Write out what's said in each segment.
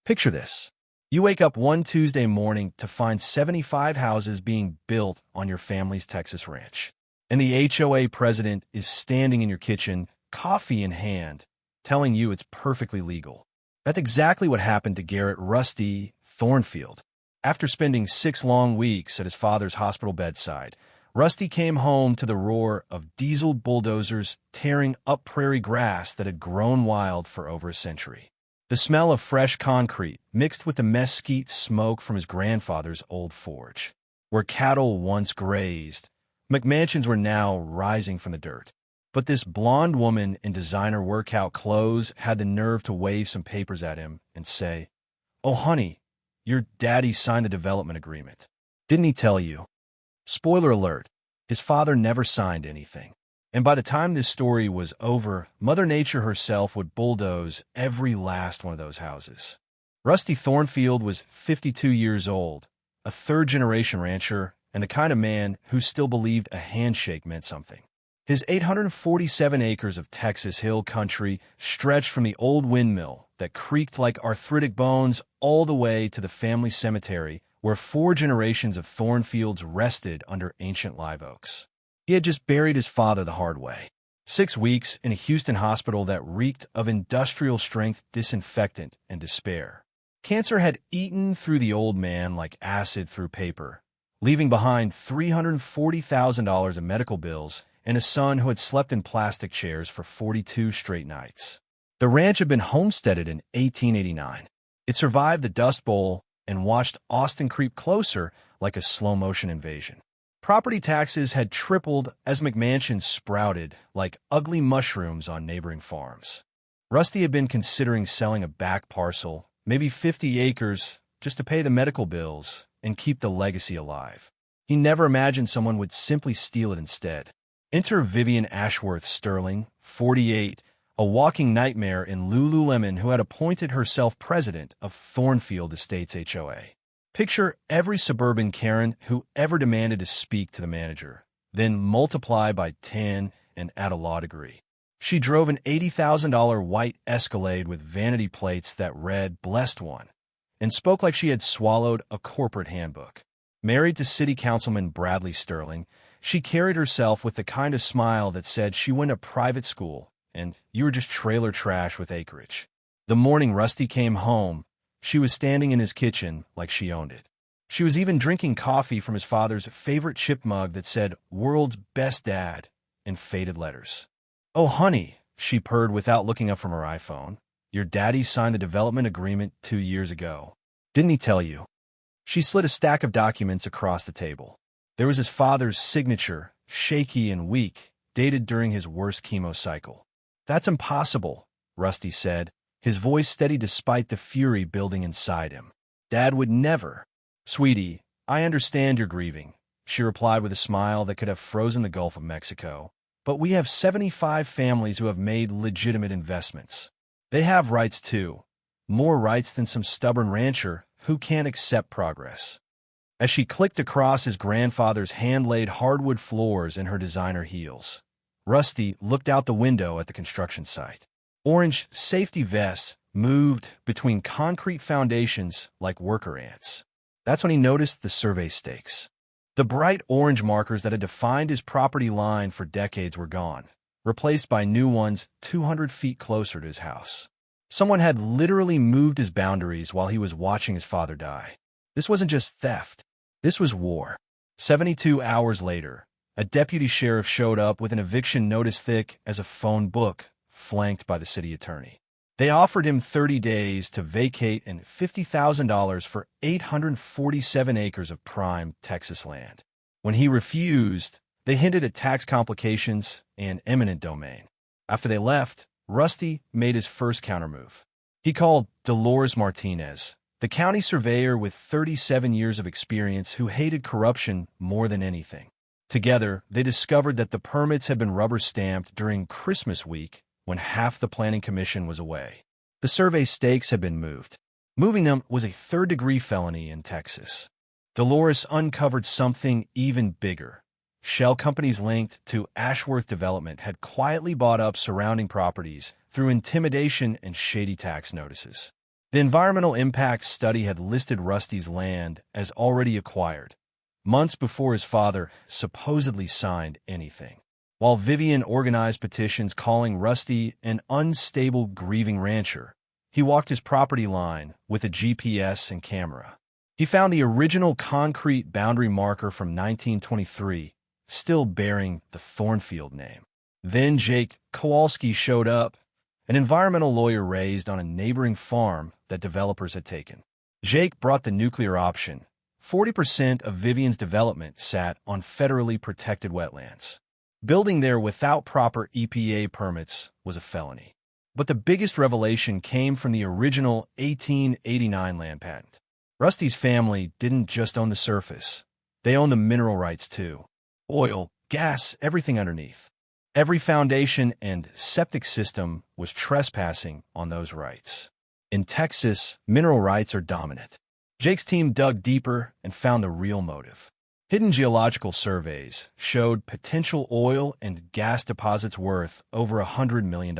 Picture this. You wake up one Tuesday morning to find 75 houses being built on your family's Texas ranch. And the HOA president is standing in your kitchen, coffee in hand, telling you it's perfectly legal. That's exactly what happened to Garrett Rusty Thornfield. After spending 6 long weeks at his father's hospital bedside, Rusty came home to the roar of diesel bulldozers tearing up prairie grass that had grown wild for over a century. The smell of fresh concrete mixed with the mesquite smoke from his grandfather's old forge. Where cattle once grazed, McMansions were now rising from the dirt. But this blonde woman in designer workout clothes had the nerve to wave some papers at him and say, "Oh, honey, your daddy signed the development agreement. Didn't he tell you?" Spoiler alert, his father never signed anything. And by the time this story was over, Mother Nature herself would bulldoze every last one of those houses. Rusty Thornfield was 52 years old, a third-generation rancher, and the kind of man who still believed a handshake meant something. His 847 acres of Texas hill country stretched from the old windmill that creaked like arthritic bones all the way to the family cemetery where 4 generations of Thornfields rested under ancient live oaks. He had just buried his father the hard way. 6 weeks in a Houston hospital that reeked of industrial-strength disinfectant and despair. Cancer had eaten through the old man like acid through paper, leaving behind $340,000 in medical bills and a son who had slept in plastic chairs for 42 straight nights. The ranch had been homesteaded in 1889. It survived the Dust Bowl and watched Austin creep closer like a slow-motion invasion. Property taxes had tripled as McMansions sprouted like ugly mushrooms on neighboring farms. Rusty had been considering selling a back parcel, maybe 50 acres, just to pay the medical bills and keep the legacy alive. He never imagined someone would simply steal it instead. Enter Vivian Ashworth Sterling, 48, a walking nightmare in Lululemon who had appointed herself president of Thornfield Estates HOA. Picture every suburban Karen who ever demanded to speak to the manager, then multiply by 10 and add a law degree. She drove an $80,000 white Escalade with vanity plates that read "Blessed One," and spoke like she had swallowed a corporate handbook. Married to City Councilman Bradley Sterling, she carried herself with the kind of smile that said she went to private school and you were just trailer trash with acreage. The morning Rusty came home, she was standing in his kitchen like she owned it. She was even drinking coffee from his father's favorite chip mug that said "World's Best Dad" in faded letters. "Oh, honey," she purred without looking up from her iPhone. "Your daddy signed the development agreement 2 years ago. Didn't he tell you?" She slid a stack of documents across the table. There was his father's signature, shaky and weak, dated during his worst chemo cycle. "That's impossible," Rusty said, his voice steady despite the fury building inside him. "Dad would never." "Sweetie, I understand you're grieving," she replied with a smile that could have frozen the Gulf of Mexico. "But we have 75 families who have made legitimate investments. They have rights too, more rights than some stubborn rancher who can't accept progress." As she clicked across his grandfather's hand-laid hardwood floors in her designer heels, Rusty looked out the window at the construction site. Orange safety vests moved between concrete foundations like worker ants. That's when he noticed the survey stakes. The bright orange markers that had defined his property line for decades were gone, replaced by new ones 200 feet closer to his house. Someone had literally moved his boundaries while he was watching his father die. This wasn't just theft. This was war. 72 hours later, a deputy sheriff showed up with an eviction notice thick as a phone book, flanked by the city attorney. They offered him 30 days to vacate and $50,000 for 847 acres of prime Texas land. When he refused, they hinted at tax complications and eminent domain. After they left, Rusty made his first countermove. He called Dolores Martinez, the county surveyor with 37 years of experience who hated corruption more than anything. Together, they discovered that the permits had been rubber-stamped during Christmas week when half the planning commission was away. The survey stakes had been moved. Moving them was a third-degree felony in Texas. Dolores uncovered something even bigger. Shell companies linked to Ashworth Development had quietly bought up surrounding properties through intimidation and shady tax notices. The environmental impact study had listed Rusty's land as already acquired, months before his father supposedly signed anything. While Vivian organized petitions calling Rusty an unstable, grieving rancher, he walked his property line with a GPS and camera. He found the original concrete boundary marker from 1923, still bearing the Thornfield name. Then Jake Kowalski showed up, an environmental lawyer raised on a neighboring farm that developers had taken. Jake brought the nuclear option. 40% of Vivian's development sat on federally protected wetlands. Building there without proper EPA permits was a felony. But the biggest revelation came from the original 1889 land patent. Rusty's family didn't just own the surface. They owned the mineral rights too. Oil, gas, everything underneath. Every foundation and septic system was trespassing on those rights. In Texas, mineral rights are dominant. Jake's team dug deeper and found the real motive. Hidden geological surveys showed potential oil and gas deposits worth over $100 million.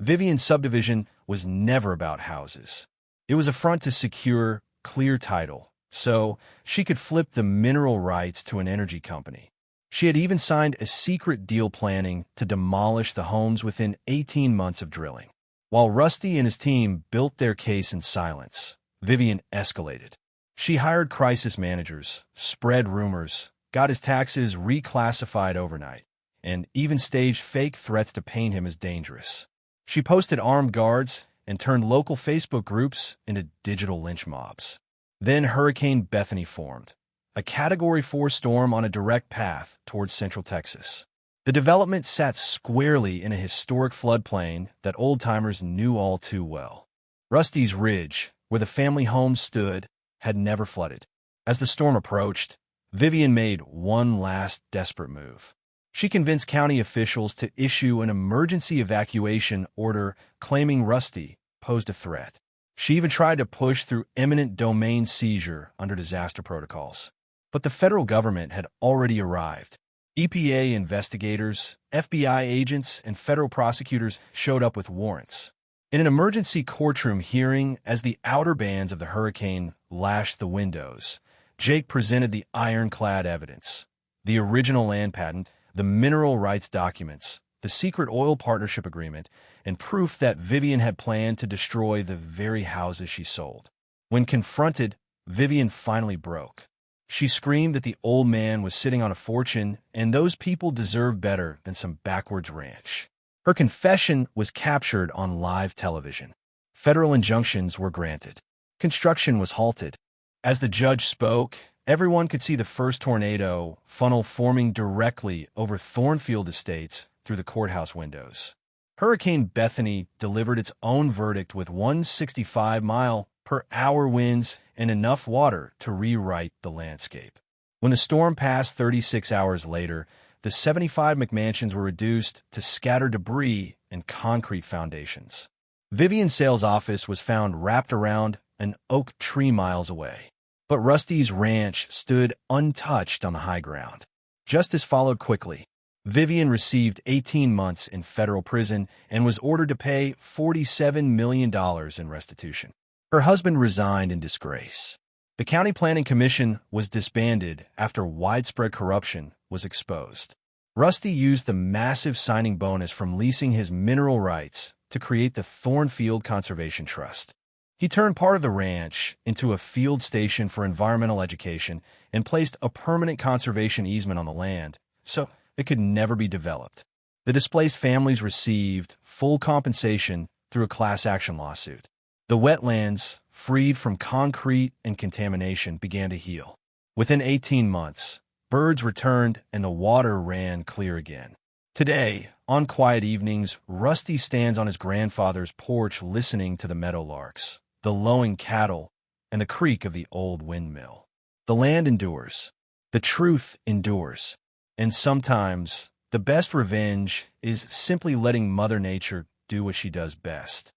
Vivian's subdivision was never about houses. It was a front to secure clear title, so she could flip the mineral rights to an energy company. She had even signed a secret deal planning to demolish the homes within 18 months of drilling. While Rusty and his team built their case in silence, Vivian escalated. She hired crisis managers, spread rumors, got his taxes reclassified overnight, and even staged fake threats to paint him as dangerous. She posted armed guards and turned local Facebook groups into digital lynch mobs. Then Hurricane Bethany formed, a Category 4 storm on a direct path towards central Texas. The development sat squarely in a historic floodplain that old-timers knew all too well. Rusty's Ridge, where the family home stood, had never flooded. As the storm approached, Vivian made one last desperate move. She convinced county officials to issue an emergency evacuation order claiming Rusty posed a threat. She even tried to push through eminent domain seizure under disaster protocols. But the federal government had already arrived. EPA investigators, FBI agents, and federal prosecutors showed up with warrants. In an emergency courtroom hearing, as the outer bands of the hurricane lashed the windows, Jake presented the ironclad evidence: the original land patent, the mineral rights documents, the secret oil partnership agreement, and proof that Vivian had planned to destroy the very houses she sold. When confronted, Vivian finally broke. She screamed that the old man was sitting on a fortune and those people deserved better than some backwards ranch. Her confession was captured on live television. Federal injunctions were granted. Construction was halted. As the judge spoke, everyone could see the first tornado funnel forming directly over Thornfield Estates through the courthouse windows. Hurricane Bethany delivered its own verdict with 165-mile-per-hour winds and enough water to rewrite the landscape. When the storm passed 36 hours later, the 75 McMansions were reduced to scattered debris and concrete foundations. Vivian's sales office was found wrapped around an oak tree miles away. But Rusty's ranch stood untouched on the high ground. Justice followed quickly. Vivian received 18 months in federal prison and was ordered to pay $47 million in restitution. Her husband resigned in disgrace. The County Planning Commission was disbanded after widespread corruption was exposed. Rusty used the massive signing bonus from leasing his mineral rights to create the Thornfield Conservation Trust. He turned part of the ranch into a field station for environmental education and placed a permanent conservation easement on the land, so it could never be developed. The displaced families received full compensation through a class action lawsuit. The wetlands, freed from concrete and contamination, began to heal. Within 18 months, birds returned and the water ran clear again. Today, on quiet evenings, Rusty stands on his grandfather's porch listening to the meadowlarks, the lowing cattle, and the creak of the old windmill. The land endures. The truth endures. And sometimes, the best revenge is simply letting Mother Nature do what she does best.